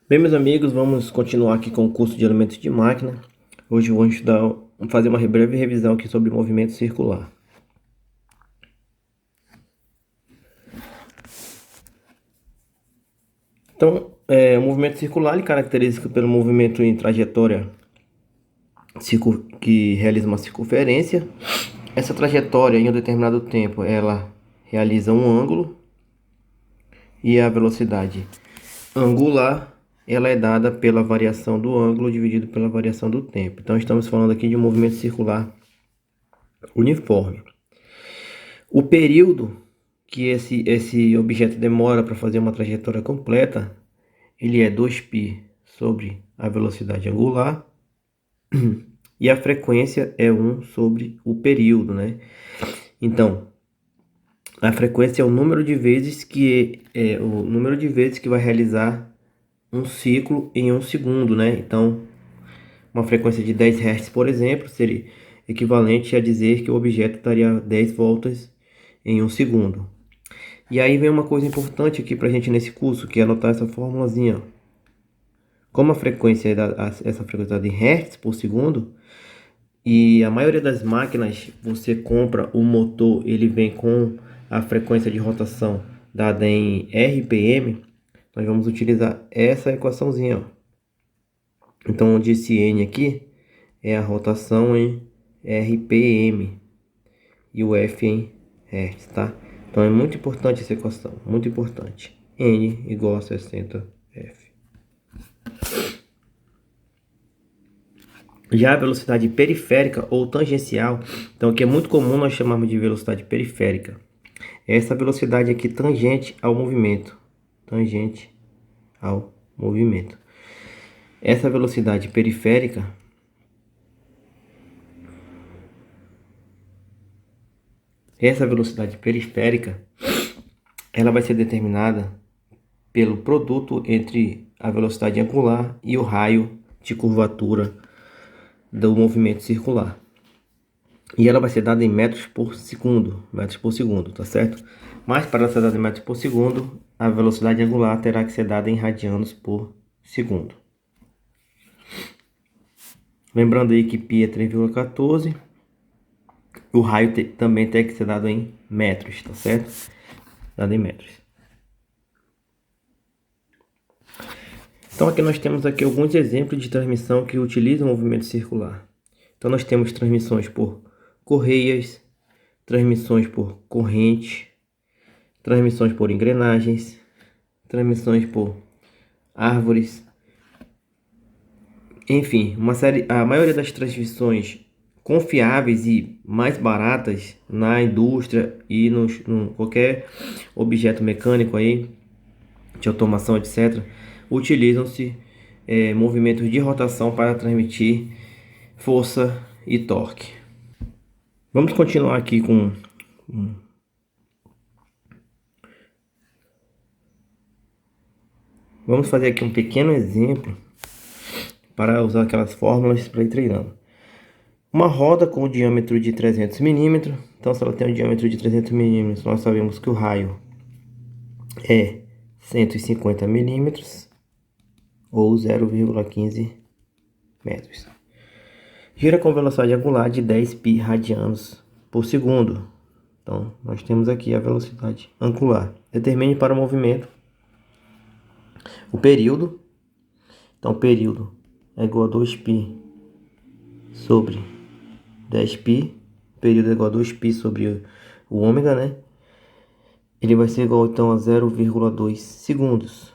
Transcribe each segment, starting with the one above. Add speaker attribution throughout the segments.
Speaker 1: Bem, meus amigos, vamos continuar aqui com o curso de elementos de máquina. Hoje vamos fazer uma breve revisão aqui sobre movimento circular. Então, o movimento circular ele caracteriza pelo movimento em trajetória que realiza uma circunferência. Essa trajetória, em um determinado tempo, ela realiza um ângulo e a velocidade angular ela é dada pela variação do ângulo dividido pela variação do tempo. Então, estamos falando aqui de um movimento circular uniforme. O período que esse objeto demora para fazer uma trajetória completa, ele é 2π sobre a velocidade angular e a frequência é 1 sobre o período, né? Então, a frequência é o número de vezes que vai realizar um ciclo em um segundo, né? Então, uma frequência de 10 Hz, por exemplo, seria equivalente a dizer que o objeto daria 10 voltas em um segundo. E aí vem uma coisa importante aqui pra gente nesse curso, que é anotar essa formulazinha. Como a frequência essa frequência é de Hertz por segundo, e a maioria das máquinas você compra o motor, ele vem com a frequência de rotação dada em RPM, nós vamos utilizar essa equaçãozinha, ó. Então, onde esse N aqui é a rotação em RPM e o F em Hertz, tá? Então é muito importante essa equação, muito importante. N igual a 60 F. Já a velocidade periférica ou tangencial, então que é muito comum nós chamarmos de velocidade periférica. É essa velocidade aqui tangente ao movimento. Tangente ao movimento. Essa velocidade periférica ela vai ser determinada pelo produto entre a velocidade angular e o raio de curvatura do movimento circular. E ela vai ser dada em metros por segundo, tá certo? Mas para ser dada em metros por segundo, a velocidade angular terá que ser dada em radianos por segundo. Lembrando aí que π é 3,14. O raio também tem que ser dado em metros, tá certo? Dado em metros. Então aqui nós temos aqui alguns exemplos de transmissão que utilizam o movimento circular. Então nós temos transmissões por correias, transmissões por corrente, transmissões por engrenagens, transmissões por árvores, enfim, a maioria das transmissões confiáveis e mais baratas na indústria e no qualquer objeto mecânico aí, de automação, etc., utilizam-se movimentos de rotação para transmitir força e torque. Vamos continuar aqui com vamos fazer aqui um pequeno exemplo para usar aquelas fórmulas para ir treinando. Uma roda com o diâmetro de 300 milímetros. Então, se ela tem um diâmetro de 300 milímetros, nós sabemos que o raio é 150 milímetros ou 0,15 metros. Gira com velocidade angular de 10π radianos por segundo. Então, nós temos aqui a velocidade angular. Determine para o movimento o período. Então, o período é igual a 2π sobre 10π. O período é igual a 2π sobre o ômega, né? Ele vai ser igual então a 0,2 segundos.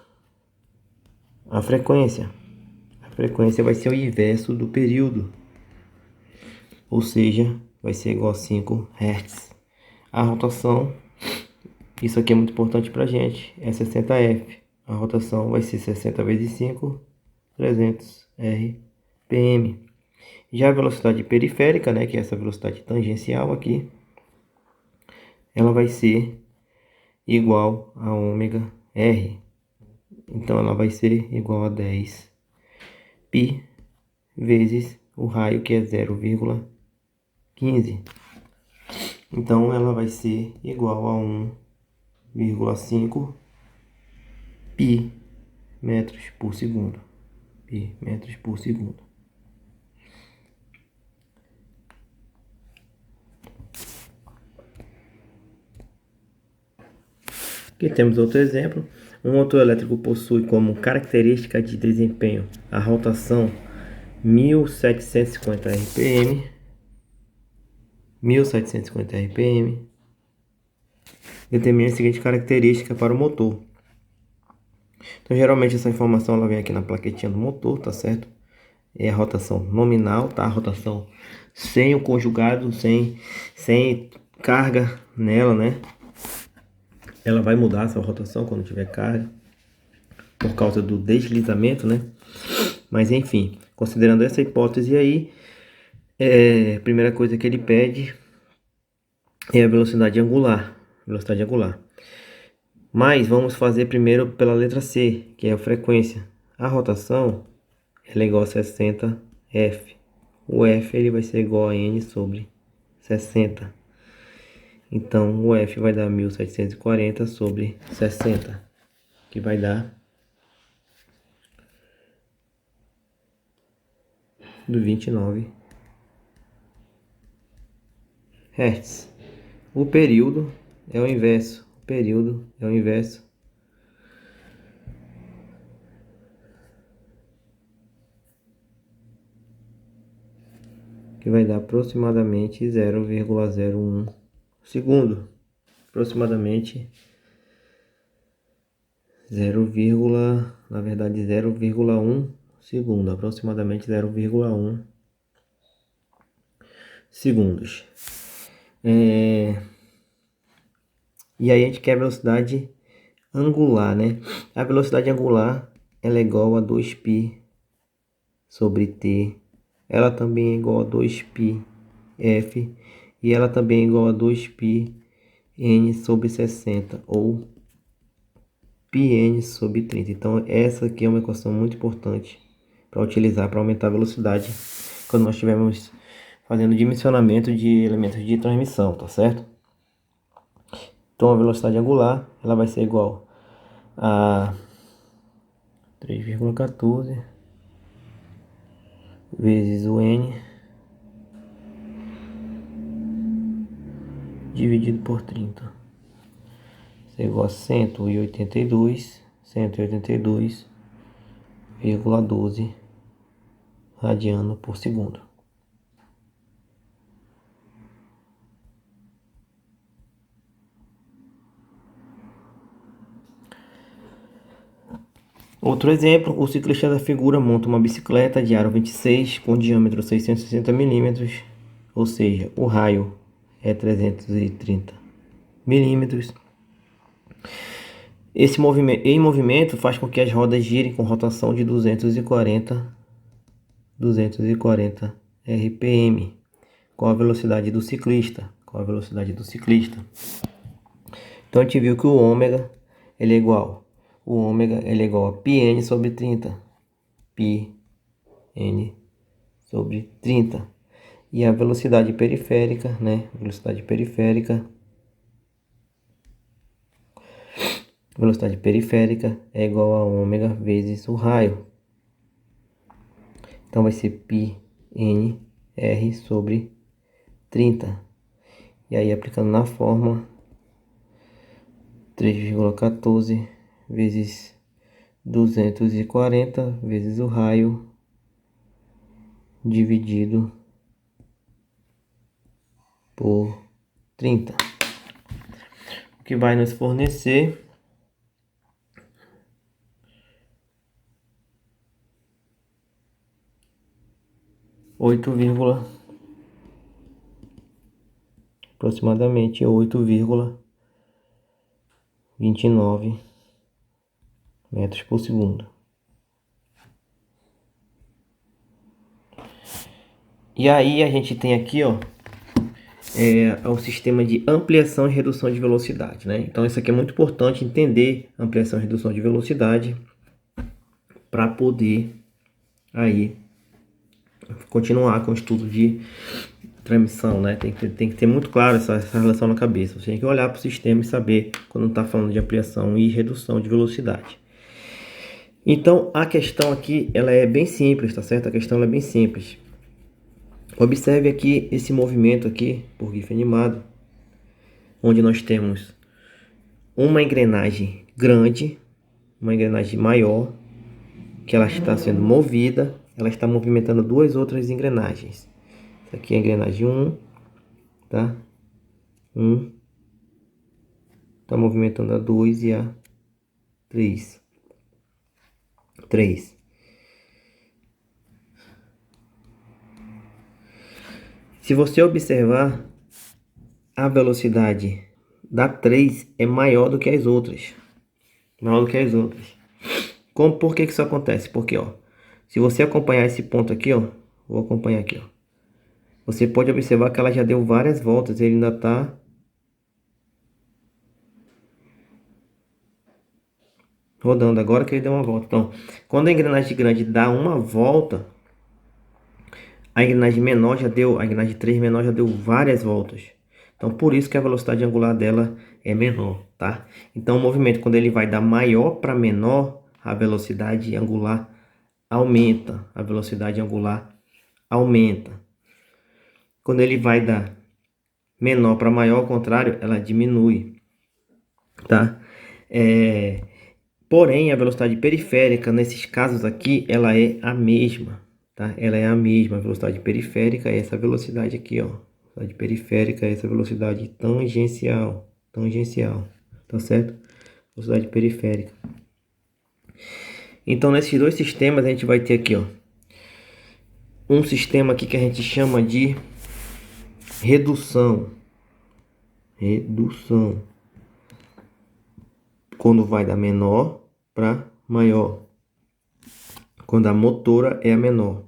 Speaker 1: A frequência vai ser o inverso do período, ou seja, vai ser igual a 5 Hz. A rotação, isso aqui é muito importante para a gente, é 60 F. A rotação vai ser 60 vezes 5, 300 RPM. Já a velocidade periférica, né, que é essa velocidade tangencial aqui, ela vai ser igual a ômega R. Então ela vai ser igual a 10π vezes o raio, que é 0,15. Então ela vai ser igual a 1,5 π metros por segundo. Pi metros por segundo. Aqui temos outro exemplo. Um motor elétrico possui como característica de desempenho a rotação 1750 RPM. 1750 RPM. Determina a seguinte característica para o motor. Então, geralmente essa informação ela vem aqui na plaquetinha do motor, tá certo? É a rotação nominal, tá? A rotação sem o conjugado, sem carga nela, né? Ela vai mudar a sua rotação quando tiver carga, por causa do deslizamento, né? Mas enfim, considerando essa hipótese aí, a primeira coisa que ele pede é a velocidade angular. Mas vamos fazer primeiro pela letra C, que é a frequência. A rotação ela é igual a 60 F. O F ele vai ser igual a N sobre 60. Então o F vai dar 1740 sobre 60, que vai dar do 29 Hz. O período é o inverso. Que vai dar aproximadamente 0,01 segundo. Aproximadamente 0,1 segundo. Aproximadamente 0,1 segundos. E aí a gente quer a velocidade angular, né? A velocidade angular ela é igual a 2π sobre t. Ela também é igual a 2π f. E ela também é igual a 2π n sobre 60. Ou πn sobre 30. Então essa aqui é uma equação muito importante para utilizar para aumentar a velocidade quando nós estivermos fazendo dimensionamento de elementos de transmissão, tá certo? Então a velocidade angular ela vai ser igual a 3,14 vezes o n dividido por 30. Isso é igual a 182,12 radiano por segundo. Outro exemplo, o ciclista da figura monta uma bicicleta de aro 26 com diâmetro 660 milímetros, ou seja, o raio é 330 milímetros. Esse movimento faz com que as rodas girem com rotação de 240 RPM, com a velocidade do ciclista. Então a gente viu que o ômega ele é igual a πn sobre 30. πn sobre 30. E a velocidade periférica, né? Velocidade periférica é igual a ômega vezes o raio. Então vai ser πn r sobre 30. E aí aplicando na fórmula, 3,14 vezes 240 vezes o raio dividido por 30, o que vai nos fornecer aproximadamente 8,29 metros por segundo. E aí a gente tem aqui, ó, o sistema de ampliação e redução de velocidade, né? Então isso aqui é muito importante entender ampliação e redução de velocidade para poder aí continuar com o estudo de transmissão, né? Tem que ter muito claro essa relação na cabeça. Você tem que olhar para o sistema e saber quando está falando de ampliação e redução de velocidade. Então a questão aqui, ela é bem simples, tá certo? A questão ela é bem simples. Observe aqui esse movimento aqui por GIF animado, onde nós temos uma engrenagem grande, uma engrenagem maior, que ela está sendo movida, ela está movimentando duas outras engrenagens. Essa aqui é a engrenagem 1, tá? 1 está movimentando a 2 e a 3. 3. Se você observar, a velocidade da 3 é maior do que as outras. Maior do que as outras. Por que isso acontece? Porque, ó, se você acompanhar esse ponto aqui, ó, vou acompanhar aqui, ó. Você pode observar que ela já deu várias voltas e ele ainda está rodando. Agora que ele deu uma volta. Então, quando a engrenagem grande dá uma volta, a engrenagem menor já deu, a engrenagem 3 menor já deu várias voltas. Então, por isso que a velocidade angular dela é menor, tá? Então, o movimento, quando ele vai da maior para menor, a velocidade angular aumenta. A velocidade angular aumenta. Quando ele vai da menor para maior, ao contrário, ela diminui, tá? Porém, a velocidade periférica, nesses casos aqui, ela é a mesma, tá? Ela é a mesma. A velocidade periférica é essa velocidade aqui, ó. A velocidade periférica é essa velocidade tangencial. Tangencial, tá certo? Velocidade periférica. Então, nesses dois sistemas, a gente vai ter aqui, ó, um sistema aqui que a gente chama de redução. Redução. Quando vai da menor para maior. Quando a motora é a menor.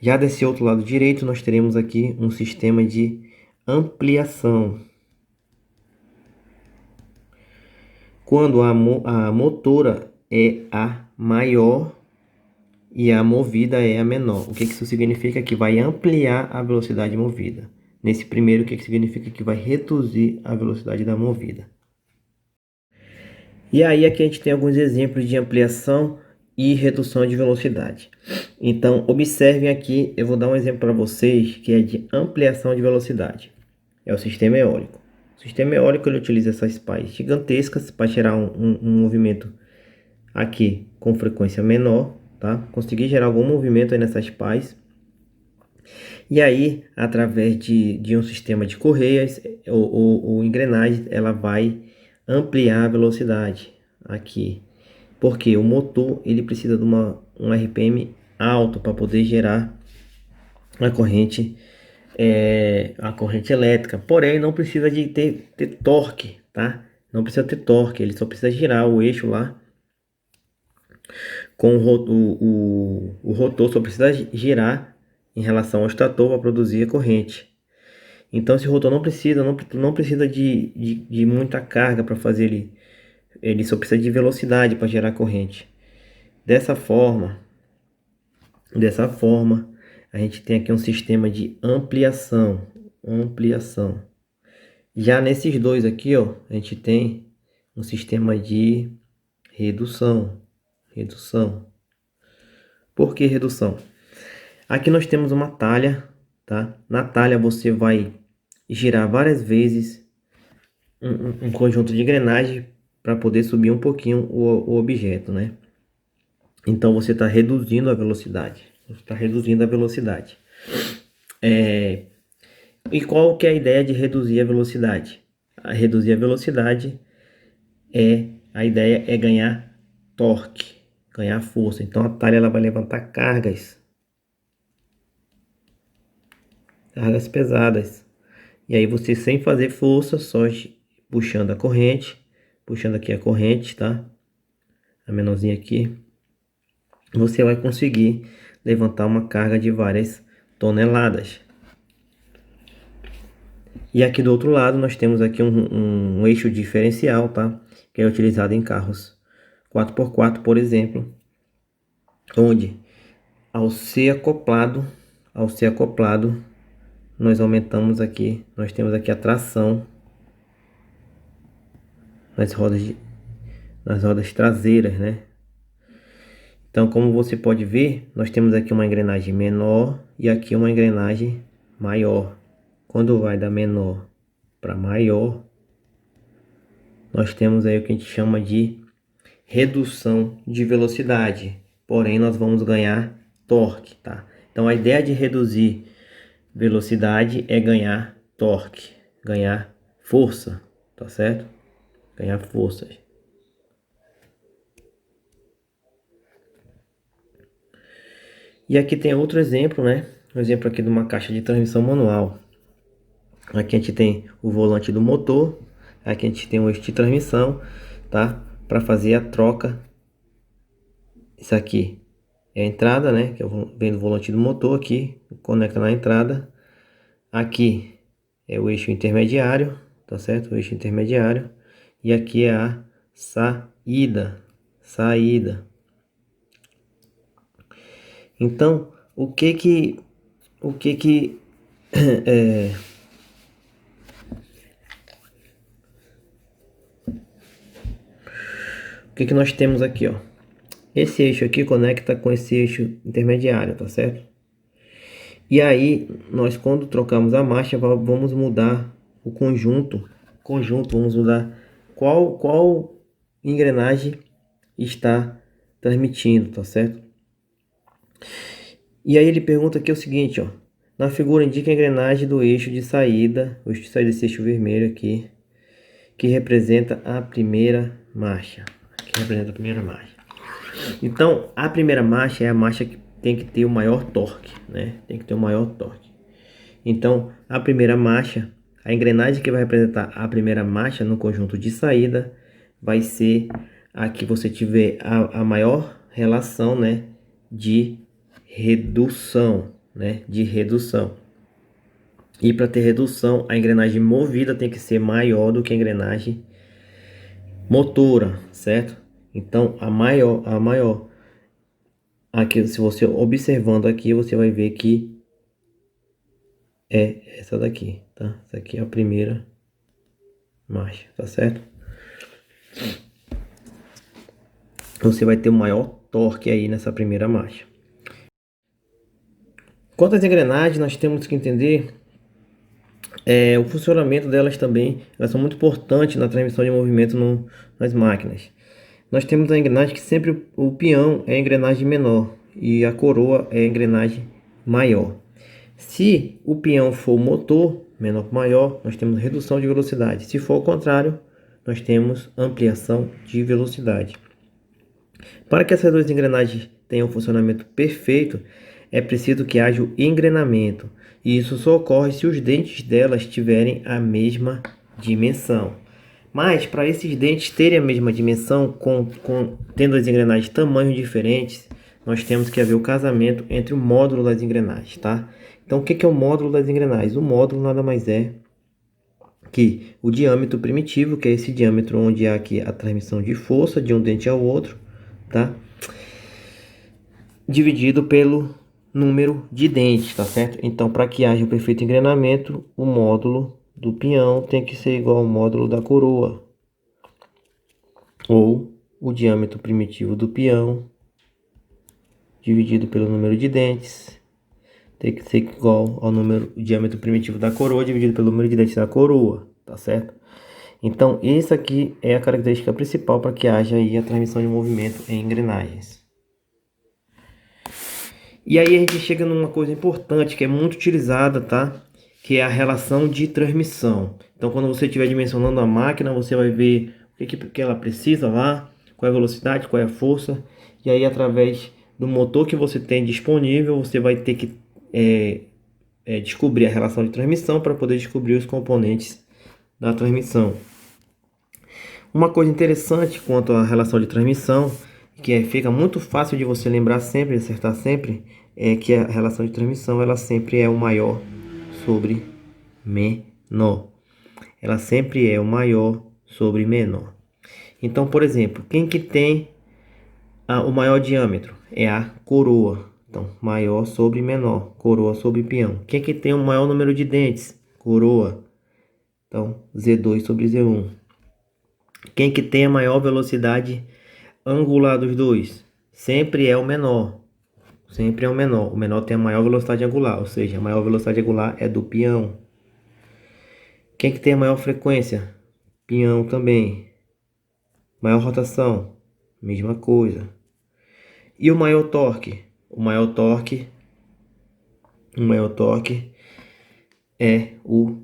Speaker 1: Já desse outro lado direito, nós teremos aqui um sistema de ampliação. Quando a motora é a maior e a movida é a menor. O que isso significa? Que vai ampliar a velocidade movida. Nesse primeiro, o que significa? Que vai reduzir a velocidade da movida. E aí aqui a gente tem alguns exemplos de ampliação e redução de velocidade. Então, observem aqui, eu vou dar um exemplo para vocês que é de ampliação de velocidade. É o sistema eólico. O sistema eólico ele utiliza essas pás gigantescas para gerar um movimento aqui com frequência menor, tá? Conseguir gerar algum movimento aí nessas pás. E aí, através de um sistema de correias ou engrenagem, ela vai ampliar a velocidade aqui. Porque o motor ele precisa de um RPM alto para poder gerar a corrente elétrica. Porém, não precisa de ter torque, tá? Não precisa ter torque, ele só precisa girar o eixo lá. Com o rotor só precisa girar em relação ao estator para produzir a corrente. Então, esse rotor não precisa de muita carga para fazer ele só precisa de velocidade para gerar corrente. Dessa forma, a gente tem aqui um sistema de ampliação. Já nesses dois aqui, ó, a gente tem um sistema de redução. Por que redução? Aqui nós temos uma talha, tá? Na talha você vai girar várias vezes um conjunto de engrenagem para poder subir um pouquinho o objeto, né? Então você está reduzindo a velocidade. E qual que é a ideia de reduzir a velocidade? Reduzir a velocidade a ideia é ganhar torque, ganhar força. Então a talha ela vai levantar cargas pesadas. E aí você sem fazer força, só puxando a corrente, puxando aqui a corrente, tá? A menorzinha aqui. Você vai conseguir levantar uma carga de várias toneladas. E aqui do outro lado nós temos aqui um eixo diferencial, tá? Que é utilizado em carros 4x4, por exemplo, onde ao ser acoplado, nós aumentamos aqui, nós temos aqui a tração nas rodas traseiras, né? Então, como você pode ver, nós temos aqui uma engrenagem menor e aqui uma engrenagem maior. Quando vai da menor para maior, nós temos aí o que a gente chama de redução de velocidade. Porém, nós vamos ganhar torque, tá? Então, a ideia de reduzir velocidade é ganhar torque, ganhar força, tá certo? Ganhar forças. E aqui tem outro exemplo, né? Um exemplo aqui de uma caixa de transmissão manual. Aqui a gente tem o volante do motor, aqui a gente tem o eixo de transmissão, tá? Para fazer a troca. Isso aqui é a entrada, né? Que vem do volante do motor aqui, conecta na entrada. Aqui é o eixo intermediário, tá certo? O eixo intermediário. E aqui é a saída. Então, o que é, o que nós temos aqui, ó? Esse eixo aqui conecta com esse eixo intermediário, tá certo? E aí, nós quando trocamos a marcha, vamos mudar o conjunto, vamos mudar qual engrenagem está transmitindo, tá certo? E aí ele pergunta aqui o seguinte, ó. Na figura indica a engrenagem do eixo de saída, o eixo de saída desse eixo vermelho aqui, que representa a primeira marcha. Então, a primeira marcha é a marcha que tem que ter o maior torque, né? Tem que ter o maior torque. Então, a primeira marcha, a engrenagem que vai representar a primeira marcha no conjunto de saída vai ser a que você tiver a maior relação, né, de redução, né, de redução. E para ter redução, a engrenagem movida tem que ser maior do que a engrenagem motora, certo? Então, a maior aqui, se você observando aqui, você vai ver que é essa daqui, tá? Essa aqui é a primeira marcha, tá certo? Você vai ter o maior torque aí nessa primeira marcha. Quanto às engrenagens, nós temos que entender o funcionamento delas também. Elas são muito importantes na transmissão de movimento nas máquinas. Nós temos a engrenagem que sempre o peão é a engrenagem menor e a coroa é a engrenagem maior. Se o peão for motor, menor para maior, nós temos redução de velocidade. Se for o contrário, nós temos ampliação de velocidade. Para que essas duas engrenagens tenham um funcionamento perfeito, é preciso que haja o engrenamento. E isso só ocorre se os dentes delas tiverem a mesma dimensão. Mas para esses dentes terem a mesma dimensão, tendo as engrenagens tamanhos diferentes, nós temos que haver o casamento entre o módulo das engrenagens, tá? Então, o que é o módulo das engrenagens? O módulo nada mais é que o diâmetro primitivo, que é esse diâmetro onde há aqui a transmissão de força de um dente ao outro, tá? Dividido pelo número de dentes, tá certo? Então, para que haja o perfeito engrenamento, o módulo do peão tem que ser igual ao módulo da coroa, ou o diâmetro primitivo do peão dividido pelo número de dentes tem que ser igual ao o diâmetro primitivo da coroa dividido pelo número de dentes da coroa, tá certo? Então, isso aqui é a característica principal para que haja aí a transmissão de movimento em engrenagens. E aí a gente chega numa coisa importante que é muito utilizada, tá? Que é a relação de transmissão. Então, quando você estiver dimensionando a máquina, você vai ver o que ela precisa lá, qual é a velocidade, qual é a força. E aí, através do motor que você tem disponível, você vai ter que descobrir a relação de transmissão para poder descobrir os componentes da transmissão. Uma coisa interessante quanto à relação de transmissão, que fica muito fácil de você lembrar sempre, acertar sempre, é que a relação de transmissão ela sempre é o maior sobre menor. Ela sempre é o maior sobre menor. Então, por exemplo, quem que tem o maior diâmetro? É a coroa. Então, maior sobre menor, coroa sobre peão. Quem que tem o maior número de dentes? Coroa. Então, Z2 sobre Z1. Quem que tem a maior velocidade angular dos dois? sempre é o menor. Sempre é o menor. O menor tem a maior velocidade angular, ou seja, a maior velocidade angular é do peão. Quem que tem a maior frequência? Peão também. Maior rotação, mesma coisa. E o maior torque? O maior torque é o...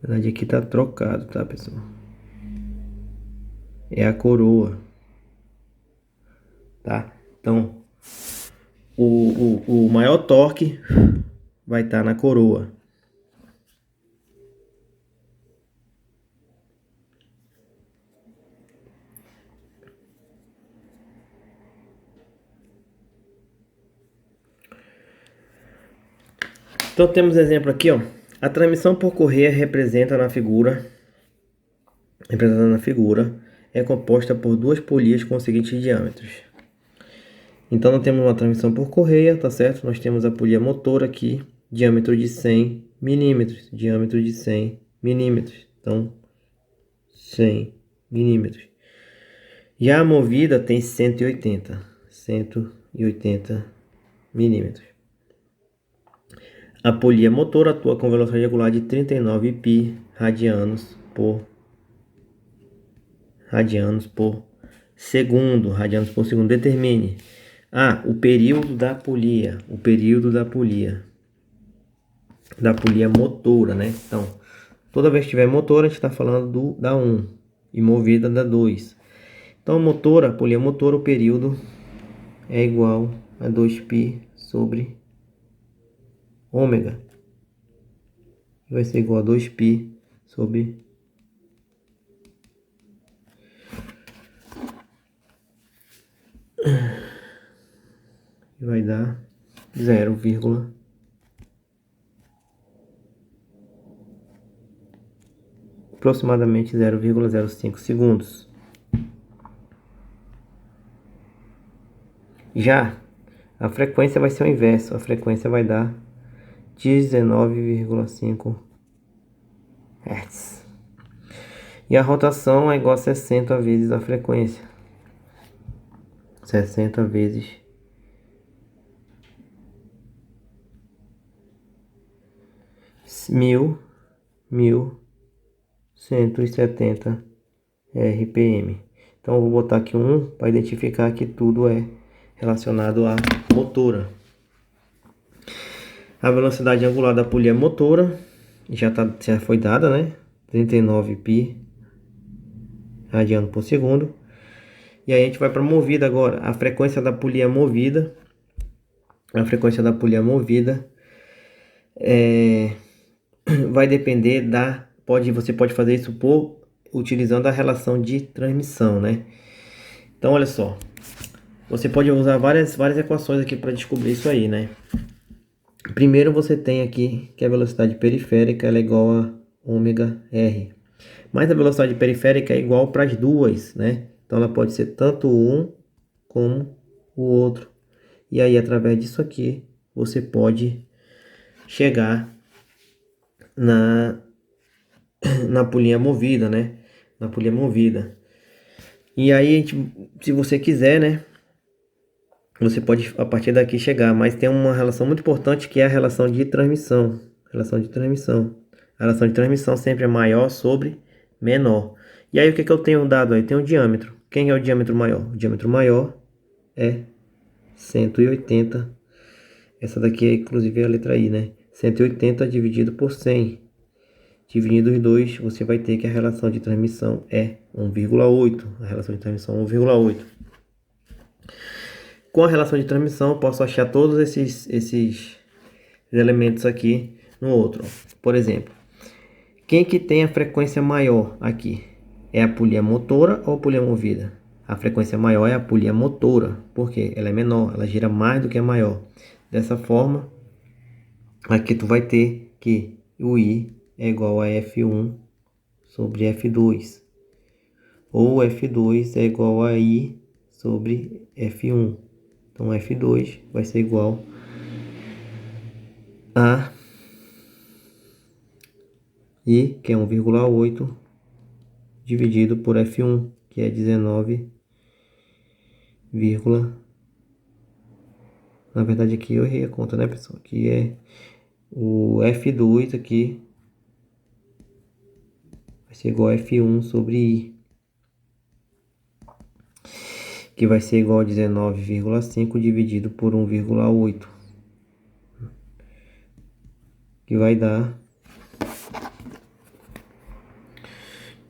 Speaker 1: Na verdade aqui tá trocado, tá, pessoal? É a coroa, tá? Então, o maior torque vai estar na coroa. Então temos exemplo aqui, ó. A transmissão por correia representada na figura, é composta por duas polias com os seguintes diâmetros. Então nós temos uma transmissão por correia, tá certo? Nós temos a polia motor aqui, diâmetro de 100 milímetros, diâmetro de 100 milímetros. Então, 100 milímetros. Já a movida tem 180 milímetros. A polia motor atua com velocidade regular de 39 pi radianos por segundo. Determine o período da polia. Da polia motora, né? Então, toda vez que tiver motor, a gente está falando da 1 e movida da 2. Então, a polia motora, o período é igual a 2π sobre ômega. Vai ser igual a 2π sobre vai dar 0, aproximadamente 0,05 segundos. Já a frequência vai ser o inverso, a frequência vai dar 19,5 Hz. E a rotação é igual a 60 vezes a frequência. 60 vezes 1170 RPM. Então eu vou botar aqui um para identificar que tudo é relacionado à motora. A velocidade angular da polia motora já foi dada, né? 39 pi radiano por segundo. E aí a gente vai para movida agora. A frequência da polia movida. Vai depender você pode fazer isso utilizando a relação de transmissão, né? Então olha só. Você pode usar várias equações aqui para descobrir isso aí, né? Primeiro você tem aqui que a velocidade periférica ela é igual a ômega R. Mas a velocidade periférica é igual para as duas, né? Então ela pode ser tanto um como o outro. E aí através disso aqui você pode chegar na polia movida, né? Na polia movida. E aí, se você quiser, né? Você pode a partir daqui chegar, mas tem uma relação muito importante que é a relação de transmissão. A relação de transmissão sempre é maior sobre menor. E aí o que eu tenho dado aí? Tem o diâmetro. Quem é o diâmetro maior? O diâmetro maior é 180. Essa daqui é inclusive a letra I, né? 180 dividido por 100. Dividido os dois, você vai ter que a relação de transmissão é 1,8. A relação de transmissão é 1,8. Com a relação de transmissão, eu posso achar todos esses elementos aqui no outro. Por exemplo, quem que tem a frequência maior aqui? É a polia motora ou a polia movida? A frequência maior é a polia motora, porque ela é menor, ela gira mais do que a maior. Dessa forma, aqui tu vai ter que o I é igual a F1 sobre F2. Ou F2 é igual a I sobre F1. Então F2 vai ser igual a I, que é 1,8, dividido por F1, que é 19, na verdade aqui eu errei a conta, né, pessoal? Aqui é o F2 aqui vai ser igual a F1 sobre I, que vai ser igual a 19,5 dividido por 1,8, que vai dar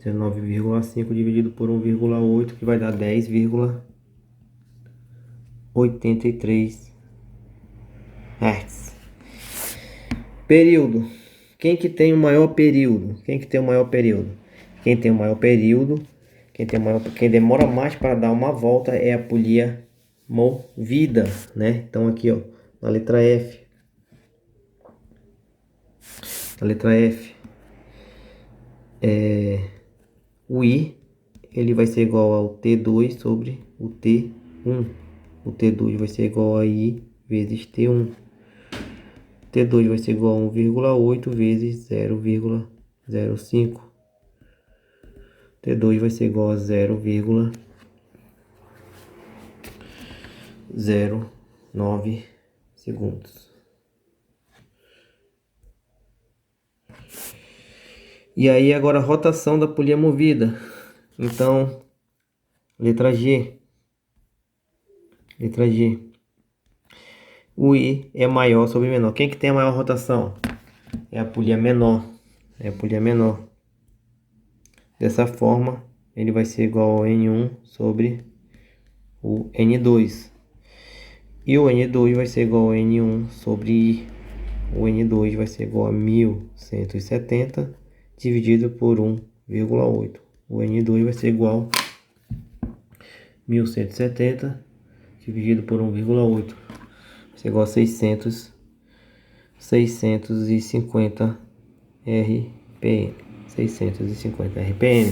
Speaker 1: 19,5 dividido por 1,8, que vai dar 10,83 Hz. Período. Quem que tem o maior período? Quem que tem o maior período? Quem tem o maior período, quem demora mais para dar uma volta é a polia movida, né? Então aqui, ó, na letra F. Na letra F, o I, ele vai ser igual ao T2 sobre o T1. O T2 vai ser igual a I vezes T1. T2 vai ser igual a 1,8 vezes 0,05. T2 vai ser igual a 0,09 segundos. E aí agora a rotação da polia movida. Então, letra G. Letra G. O I é maior sobre menor. Quem que tem a maior rotação? É a polia menor. É a polia menor. Dessa forma, ele vai ser igual ao N1 sobre o N2. E o N2 vai ser igual ao N1 sobre I. O N2 vai ser igual a 1170 dividido por 1,8. O N2 vai ser igual a 1170 dividido por 1,8. Vai ser igual a 650 RPM. 650 RPM.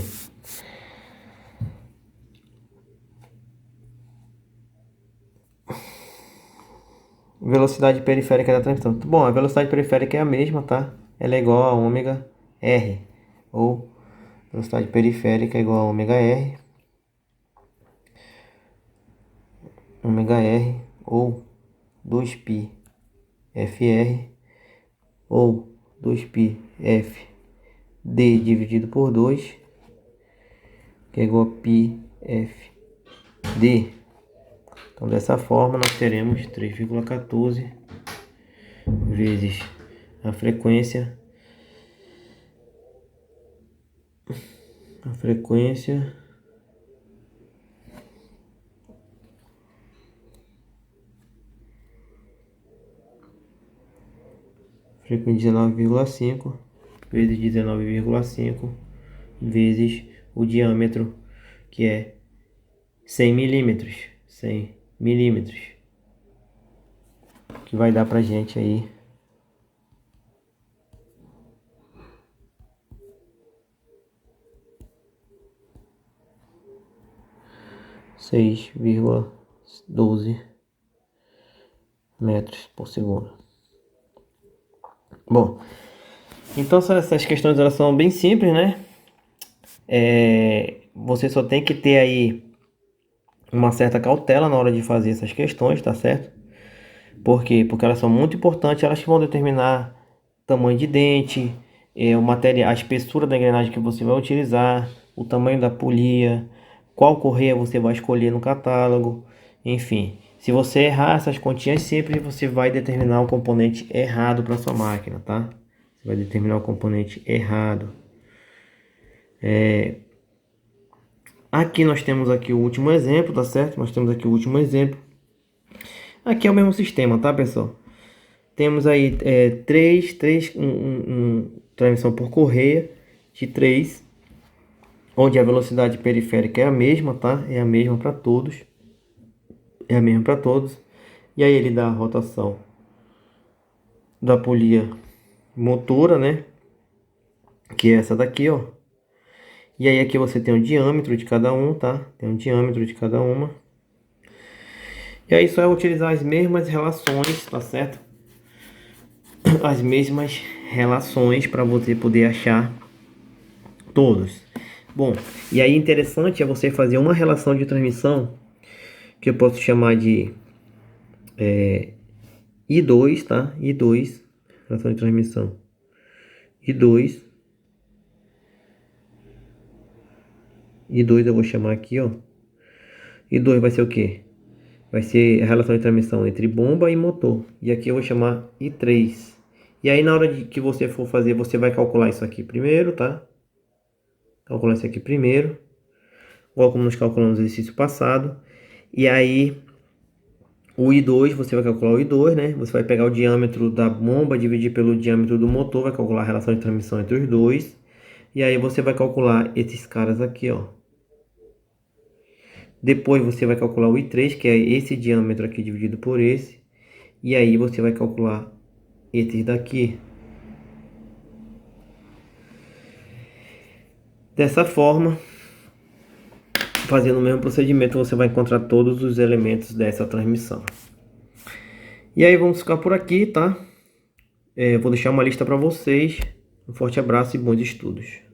Speaker 1: Velocidade periférica da transmissão. Bom, a velocidade periférica é a mesma, tá? Ela é igual a ômega R. Ou velocidade periférica é igual a ômega R. Ômega R ou 2π FR ou 2π FD dividido por 2, que é igual a π FD. Então dessa forma nós teremos 3,14 vezes a frequência 19,5 vezes 19,5 vezes o diâmetro, que é 100 milímetros, que vai dar pra gente aí 6,12 metros por segundo. Bom, então essas questões elas são bem simples, né? Você só tem que ter aí uma certa cautela na hora de fazer essas questões, tá certo? Por quê? Porque elas são muito importantes, elas que vão determinar tamanho de dente, o material, a espessura da engrenagem que você vai utilizar, o tamanho da polia, qual correia você vai escolher no catálogo, enfim. Se você errar essas continhas simples, você vai determinar o componente errado para sua máquina, tá? Você vai determinar o componente errado. Aqui nós temos aqui o último exemplo, tá certo? Nós temos aqui o último exemplo. Aqui é o mesmo sistema, tá, pessoal? Temos aí transmissão por correia de 3, onde a velocidade periférica é a mesma, tá? É a mesma para todos. É a mesma para todos. E aí ele dá a rotação da polia motora, né? Que é essa daqui, ó. E aí aqui você tem o diâmetro de cada um, tá? Tem o diâmetro de cada uma. E aí só é utilizar as mesmas relações, tá certo? As mesmas relações para você poder achar Todos. Bom, e aí interessante é você fazer uma relação de transmissão que eu posso chamar de I2, tá? I2, relação de transmissão. I2. I2 eu vou chamar aqui, ó. I2 vai ser o quê? Vai ser a relação de transmissão entre bomba e motor. E aqui eu vou chamar I3. E aí na hora de que você for fazer, você vai calcular isso aqui primeiro, tá? Calcular isso aqui primeiro. Igual como nós calculamos no exercício passado. E aí o I2, você vai calcular o I2, né? Você vai pegar o diâmetro da bomba, dividir pelo diâmetro do motor, vai calcular a relação de transmissão entre os dois. E aí você vai calcular esses caras aqui, ó. Depois você vai calcular o I3, que é esse diâmetro aqui dividido por esse. E aí você vai calcular esses daqui. Dessa forma, fazendo o mesmo procedimento, você vai encontrar todos os elementos dessa transmissão. E aí vamos ficar por aqui, tá? Vou deixar uma lista para vocês. Um forte abraço e bons estudos.